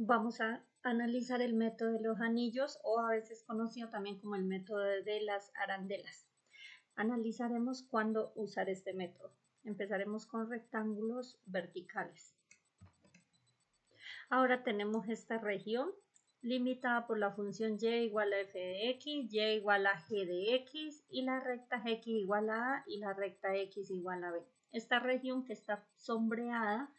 Vamos a analizar el método de los anillos o a veces conocido también como el método de las arandelas. Analizaremos cuándo usar este método. Empezaremos con rectángulos verticales. Ahora tenemos esta región limitada por la función y igual a f de x, y igual a g de x y la recta x igual a a y la recta x igual a b. Esta región que está sombreada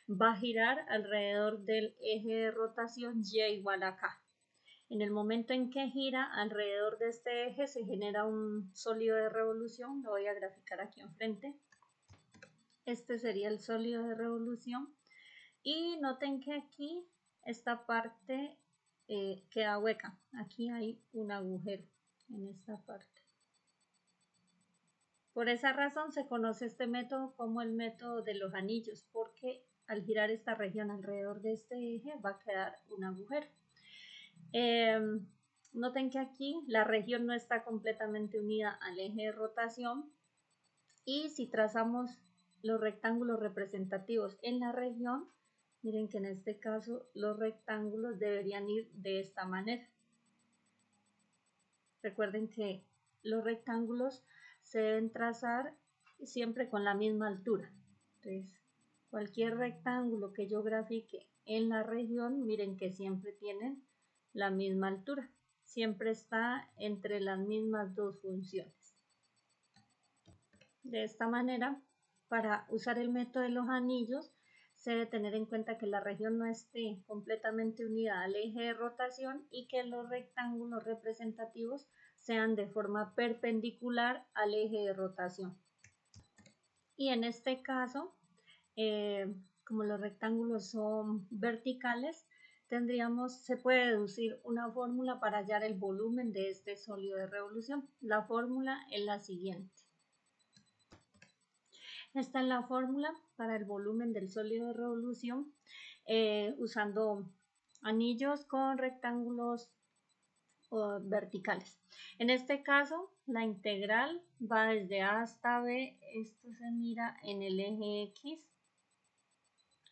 va a girar alrededor del eje de rotación y igual a k. En el momento en que gira alrededor de este eje se genera un sólido de revolución, lo voy a graficar aquí enfrente. Este sería el sólido de revolución y noten que aquí esta parte queda hueca, aquí hay un agujero en esta parte. Por esa razón se conoce este método como el método de los anillos, porque al girar esta región alrededor de este eje va a quedar un agujero. Noten que aquí la región no está completamente unida al eje de rotación y si trazamos los rectángulos representativos en la región, miren que en este caso los rectángulos deberían ir de esta manera. Recuerden que los rectángulos se deben trazar siempre con la misma altura. Entonces, cualquier rectángulo que yo grafique en la región, miren que siempre tienen la misma altura. Siempre está entre las mismas dos funciones. De esta manera, para usar el método de los anillos, se debe tener en cuenta que la región no esté completamente unida al eje de rotación y que los rectángulos representativos sean de forma perpendicular al eje de rotación. Y en este caso, como los rectángulos son verticales, se puede deducir una fórmula para hallar el volumen de este sólido de revolución. La fórmula es la siguiente. Esta es la fórmula para el volumen del sólido de revolución usando anillos con rectángulos verticales. En este caso, la integral va desde A hasta B. Esto se mira en el eje X,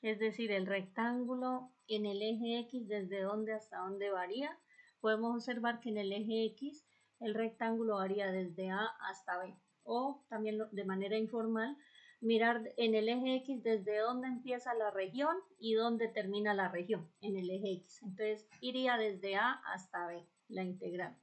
es decir, el rectángulo en el eje X desde dónde hasta dónde varía. Podemos observar que en el eje X el rectángulo varía desde A hasta B, o también de manera informal, mirar en el eje X desde dónde empieza la región y dónde termina la región en el eje X. Entonces iría desde A hasta B la integral.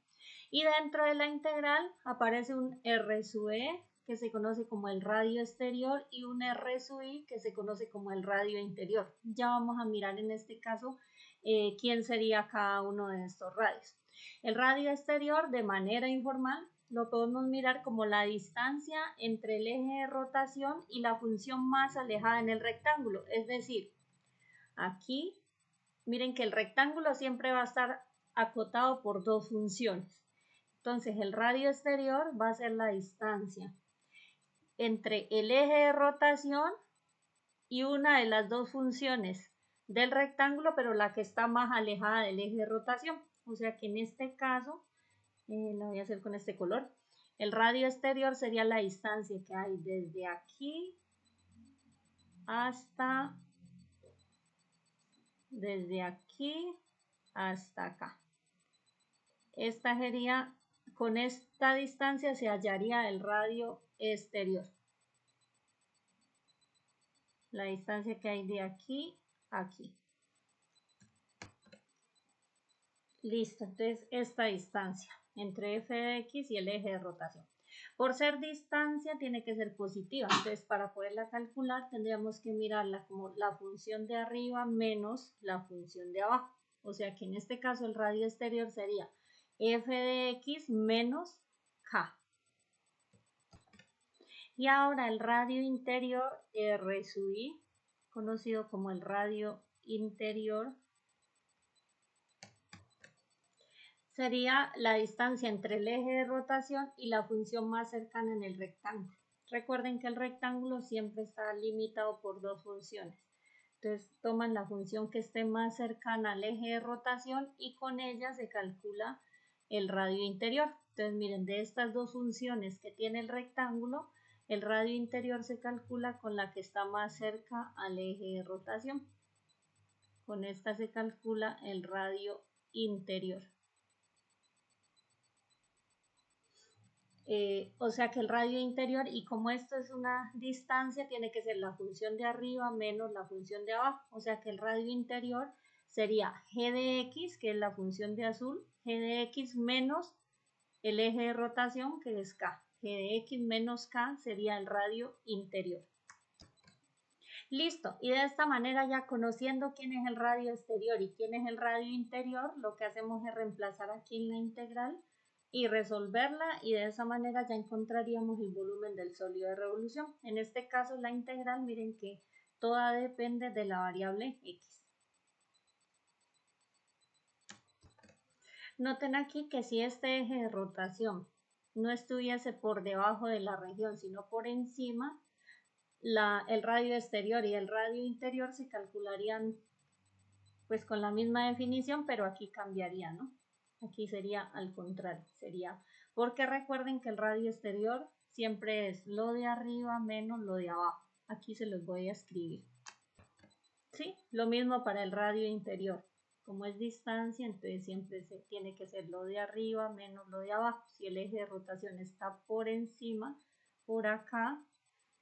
Y dentro de la integral aparece un R sub E que se conoce como el radio exterior y un R sub I que se conoce como el radio interior. Ya vamos a mirar en este caso quién sería cada uno de estos radios. El radio exterior de manera informal lo podemos mirar como la distancia entre el eje de rotación y la función más alejada en el rectángulo. Es decir, aquí miren que el rectángulo siempre va a estar acotado por dos funciones. Entonces el radio exterior va a ser la distancia entre el eje de rotación y una de las dos funciones del rectángulo, pero la que está más alejada del eje de rotación. O sea que en este caso, lo voy a hacer con este color, el radio exterior sería la distancia que hay desde aquí hasta acá. Esta sería, con esta distancia se hallaría el radio exterior. La distancia que hay de aquí a aquí. Listo, entonces esta distancia entre f de x y el eje de rotación. Por ser distancia tiene que ser positiva, entonces para poderla calcular tendríamos que mirarla como la función de arriba menos la función de abajo. O sea que en este caso el radio exterior sería f de x menos k. Y ahora el radio interior R sub I, conocido como el radio interior, sería la distancia entre el eje de rotación y la función más cercana en el rectángulo. Recuerden que el rectángulo siempre está limitado por dos funciones. Entonces toman la función que esté más cercana al eje de rotación y con ella se calcula el radio interior. Entonces miren, de estas dos funciones que tiene el rectángulo, el radio interior se calcula con la que está más cerca al eje de rotación. con esta se calcula el radio interior. O sea que el radio interior, y como esto es una distancia, tiene que ser la función de arriba menos la función de abajo. O sea que el radio interior sería g de x, que es la función de azul, g de x menos el eje de rotación, que es k. G de x menos k sería el radio interior. Listo, y de esta manera, ya conociendo quién es el radio exterior y quién es el radio interior, lo que hacemos es reemplazar aquí en la integral y resolverla, y de esa manera ya encontraríamos el volumen del sólido de revolución. En este caso la integral, miren que toda depende de la variable x. Noten aquí que si este eje de rotación no estuviese por debajo de la región, sino por encima, el radio exterior y el radio interior se calcularían pues con la misma definición, pero aquí cambiaría, ¿no? Aquí sería al contrario, sería, porque recuerden que el radio exterior siempre es lo de arriba menos lo de abajo. Aquí se los voy a escribir. ¿Sí? Lo mismo para el radio interior. Como es distancia, entonces siempre se tiene que ser lo de arriba menos lo de abajo. Si el eje de rotación está por encima, por acá,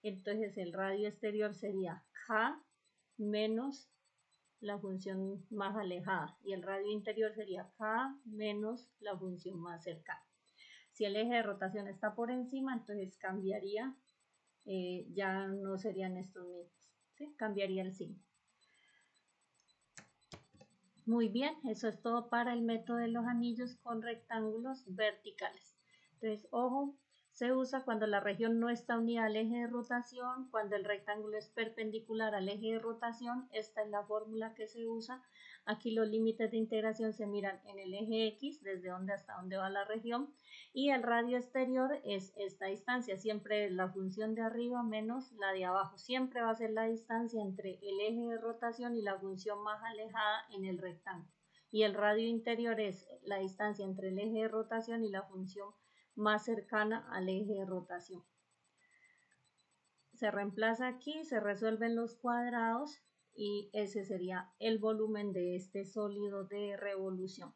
entonces el radio exterior sería K menos la función más alejada, y el radio interior sería K menos la función más cercana. Si el eje de rotación está por encima, entonces cambiaría, ya no serían estos mismos, ¿sí? Cambiaría el signo. Muy bien, eso es todo para el método de los anillos con rectángulos verticales. Entonces, ojo, se usa cuando la región no está unida al eje de rotación, cuando el rectángulo es perpendicular al eje de rotación. Esta es la fórmula que se usa. Aquí los límites de integración se miran en el eje X, desde donde hasta dónde va la región, y el radio exterior es esta distancia, siempre es la función de arriba menos la de abajo. Siempre va a ser la distancia entre el eje de rotación y la función más alejada en el rectángulo. Y el radio interior es la distancia entre el eje de rotación y la función más cercana al eje de rotación. Se reemplaza aquí, se resuelven los cuadrados y ese sería el volumen de este sólido de revolución.